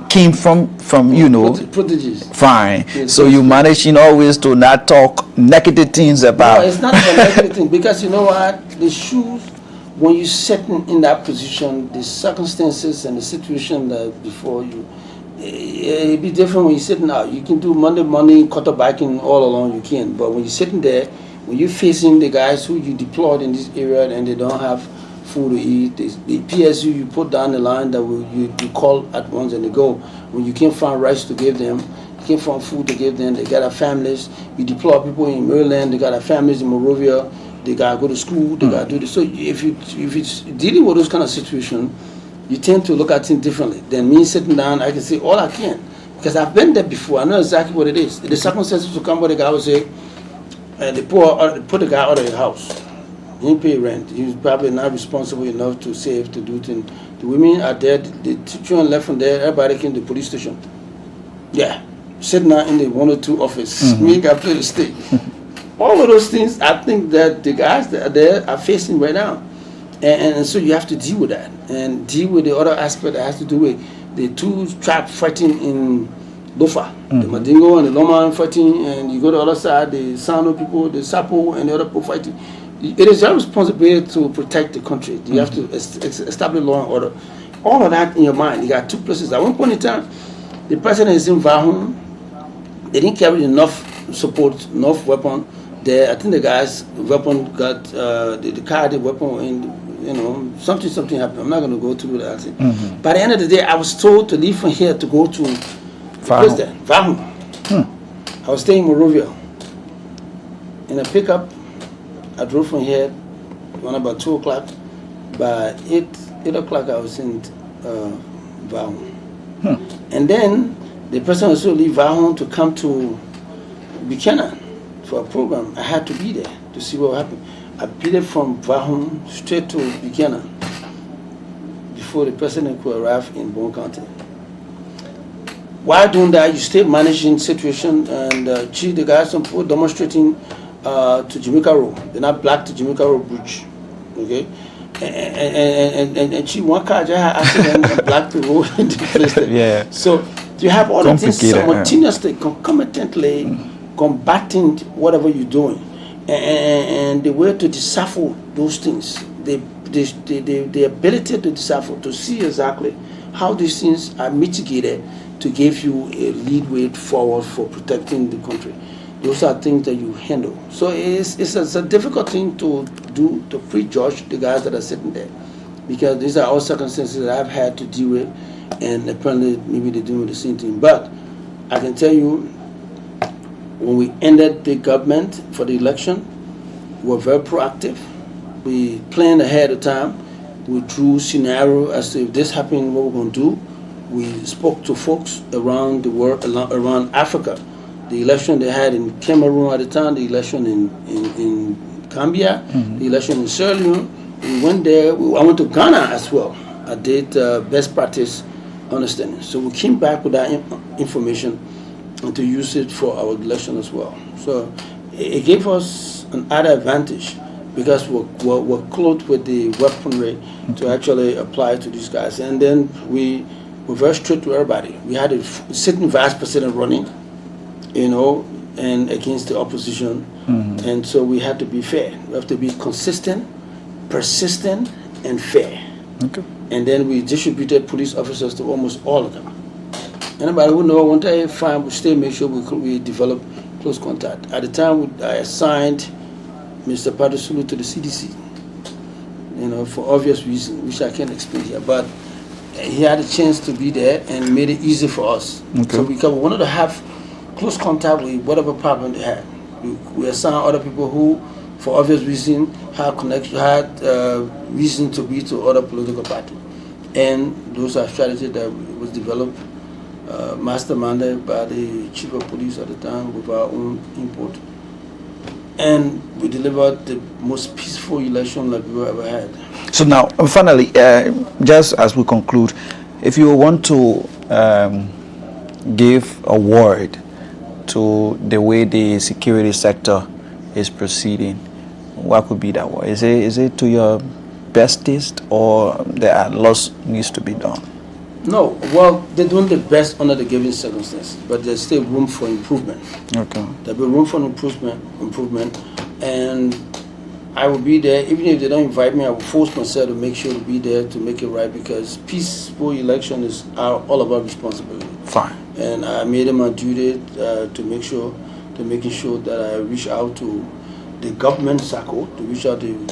came from proteges. Fine. Yes, so you managing always to not talk negative things about. No, it's not a negative thing, because you know what, the shoes, when you sit in that position, the circumstances and the situation that before you, it'd be different when you're sitting out. You can do Monday morning quarterbacking all along, you can. But when you're sitting there, when you're facing the guys who you deployed in this area and they don't have food to eat, the PSU you put down the line that you call at once and they go. When you can't find rice to give them, you can't find food to give them, they got their families. You deploy people in Maryland, they got their families in Monrovia, they got to go to school, they got to do this. So if it's dealing with those kind of situations, you tend to look at things differently than me sitting down. I can say all I can, because I've been there before. I know exactly what it is. The circumstances will come where the guy will say, they put the guy out of his house. He didn't pay rent. He was probably not responsible enough to save, to do things. The women are there. The children left from there. Everybody came to the police station. Yeah, sitting down in the 102 office. Me got play the state. All of those things, I think that the guys that are there are facing right now. And so you have to deal with that and deal with the other aspect that has to do with the two tribes fighting in Lofa, the Madingo and the Loma fighting, and you go to the other side, the Sano people, the Sapo and the other people fighting. It is your responsibility to protect the country. You have to establish law and order. All of that in your mind. You got two places. At one point in time, the president is in Vahum. They didn't carry enough support, enough weapon there. I think the guy's weapon got the car, the weapon in. Something happened. I'm not going to go through that thing. By the end of the day, I was told to leave from here to go to Vahum. I was staying in Monrovia. In a pickup, I drove from here around about 2 o'clock. By 8 o'clock, I was in Vahum. And then the person was to leave Vahum to come to Buchanan for a program. I had to be there to see what happened. I beat from Vahum straight to Buchanan before the president could arrive in Bon County. While doing that, you stay managing situation, and the guys some people demonstrating to Jamaica Road. They're not black to Jamaica Road Bridge, okay? And she one car just had accident and blocked the road in the place there. Yeah. So you have all of this simultaneously, concomitantly combating whatever you're doing. And the way to decipher those things, the ability to decipher, to see exactly how these things are mitigated to give you a lead way forward for protecting the country. Those are things that you handle. So it's a difficult thing to do, to prejudge the guys that are sitting there, because these are all circumstances that I've had to deal with, and apparently maybe they're doing the same thing. But I can tell you, when we ended the government for the election, we were very proactive. We planned ahead of time. We drew scenario as to if this happened, what we're going to do. We spoke to folks around the world, around Africa. The election they had in Cameroon at the time, the election in Gambia, the election in Sierra Leone. We went there. I went to Ghana as well. I did best practice understanding. So we came back with that information and to use it for our election as well. So it gave us an added advantage because we're clothed with the weaponry to actually apply to these guys. And then we were very strict to everybody. We had a sitting vice president running, and against the opposition. And so we had to be fair. We have to be consistent, persistent, and fair. Okay. And then we distributed police officers to almost all of them. Anybody who knows, one time fine, we stay, make sure we develop close contact. At the time, I assigned Mr. Padusulu to the CDC, for obvious reasons, which I can't explain here. But he had a chance to be there and made it easy for us. Okay. So we wanted to have close contact with whatever problem they had. We assigned other people who, for obvious reasons, had reason to be to other political parties. And those are strategies that was developed, masterminded by the chief of police at the time with our own input. and we delivered the most peaceful election like we've ever had. So now, finally, just as we conclude, if you want to give a word to the way the security sector is proceeding, what could be that word? Is it to your best taste, or there are lots needs to be done? No, well, they're doing the best under the given circumstances, but there's still room for improvement. Okay. There'll be room for improvement, and I will be there. Even if they don't invite me, I will force myself to make sure to be there to make it right, because peaceful election is all about responsibility. Fine. And I made it my duty to making sure that I reach out to the government circle, to reach out to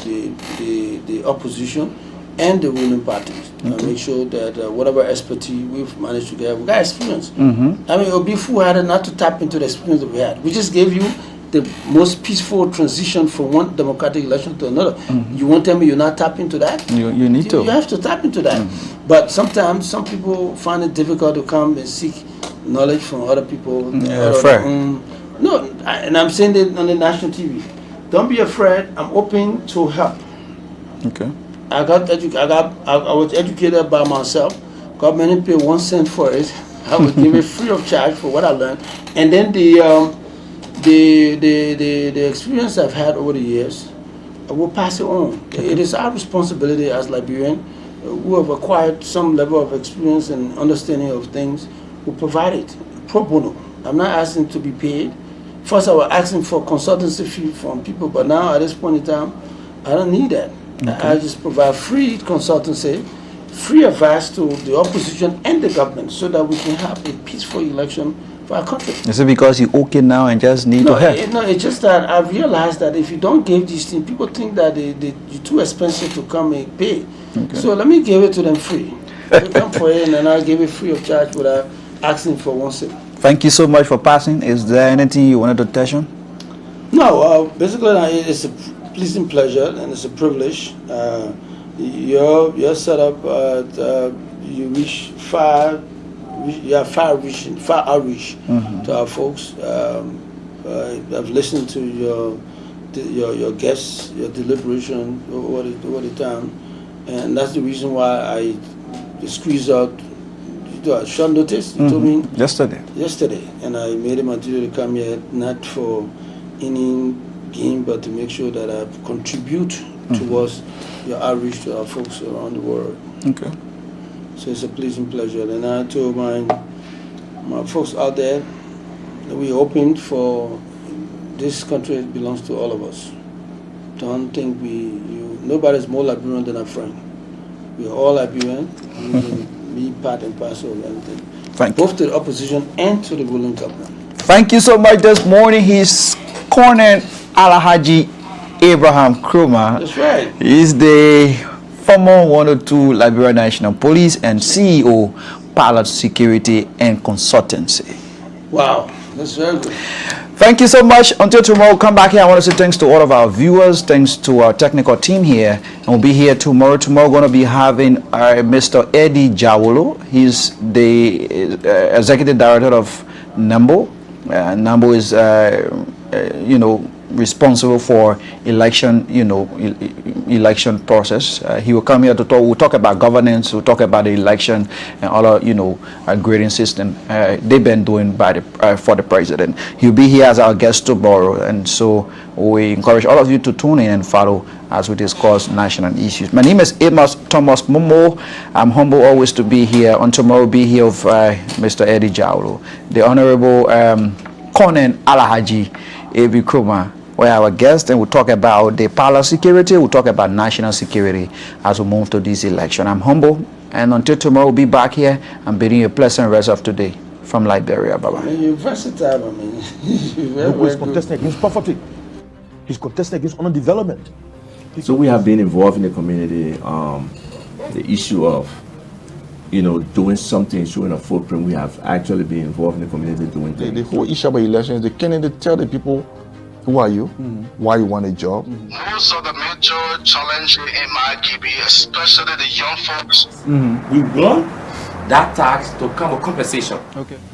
the opposition and the ruling parties, and make sure that whatever expertise we've managed to get, we got experience. I mean, it would be foolhardy not to tap into the experience that we had. We just gave you the most peaceful transition from one democratic election to another. You won't tell me you're not tapping into that? You need to. You have to tap into that. But sometimes some people find it difficult to come and seek knowledge from other people. Fair. No, and I'm saying that on the national TV. Don't be afraid. I'm open to help. Okay. I was educated by myself. Government didn't pay 1 cent for it. I was given free of charge for what I learned. And then the experience I've had over the years, I will pass it on. Okay. It is our responsibility as Liberians who have acquired some level of experience and understanding of things, who provide it pro bono. I'm not asking to be paid. First, I was asking for consultancy fee from people, but now at this point in time, I don't need that. Okay. I just provide free consultancy, free advice to the opposition and the government, so that we can have a peaceful election for our country. Is it because you're okay now and just need to help? No, it's just that I've realized that if you don't give these things, people think that you're too expensive to come and pay. Okay. So let me give it to them free. They come for it, and then I'll give it free of charge without asking for 1 cent. Thank you so much for passing. Is there anything you wanted to touch on? No, basically it's a pleasing pleasure and it's a privilege. Your setup, you reach far outreach to our folks. I've listened to your guests, your deliberation over the time, and that's the reason why I squeezed out short notice. You told me yesterday, and I made it my duty to come here, not for any gain, but to make sure that I contribute towards your outreach to our folks around the world. Okay. So it's a pleasing pleasure. And I told my folks out there that we're hoping for this country belongs to all of us. Don't think nobody's more Liberian than a friend. We're all Liberian. Be part and parcel of everything. Thank you. Both to the opposition and to the ruling government. Thank you so much. This morning he's Colonel Alhaji Abraham Krumah. That's right. He's the former 102 Liberia National Police and CEO, Pilot Security and Consultancy. Wow, that's very good. Thank you so much. Until tomorrow, come back here. I want to say thanks to all of our viewers, thanks to our technical team here. And we'll be here tomorrow. Tomorrow, we're going to be having Mr. Eddie Jawolo. He's the Executive Director of NAMBO. NAMBO is, responsible for election, election process. He will come here to talk. We'll talk about governance. We'll talk about the election and other, grading system they've been doing for the president. He'll be here as our guest tomorrow, and so we encourage all of you to tune in and follow as we discuss national issues. My name is Amos Thomas Momo. I'm humble always to be here. On tomorrow, we'll be here with Mr. Eddie Jawolo, the Honorable Colonel Alhaji Abraham Krumah. We're our guest, and we'll talk about the pilot security, we'll talk about national security as we move to this election. I'm humble, and until tomorrow, we'll be back here. I'm bidding you a pleasant rest of today from Liberia. Bye-bye. You're versatile, I mean. He's contesting against poverty. He's contesting against underdevelopment. So we have been involved in the community, the issue of, doing something, showing a footprint. We have actually been involved in the community doing things. The whole issue about elections, the candidate tell the people, who are you? Why you want a job? Most of the major challenges in my GB, especially the young folks. We want that tax to come with compensation. Okay.